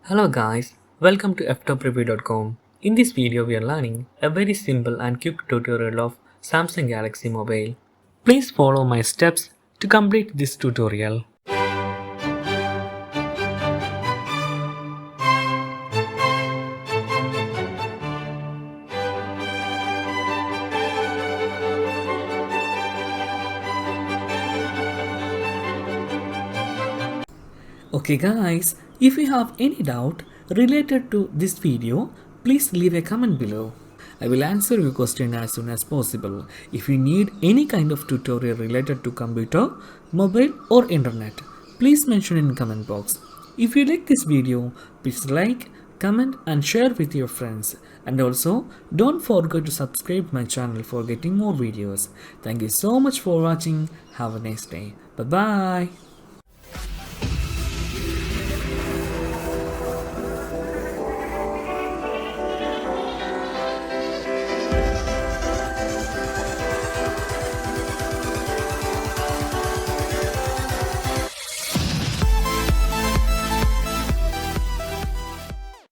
Hello guys, welcome to Ftopreview.com. In this video we are learning a very simple and quick tutorial of Samsung Galaxy Mobile. Please follow my steps to complete this tutorial. Okay guys, if you have any doubt related to this video, please leave a comment below. I will answer your question as soon as possible. If you need any kind of tutorial related to computer, mobile or internet, please mention in comment box. If you like this video, please like, comment and share with your friends. And also, don't forget to subscribe my channel for getting more videos. Thank you so much for watching. Have a nice day. Bye bye.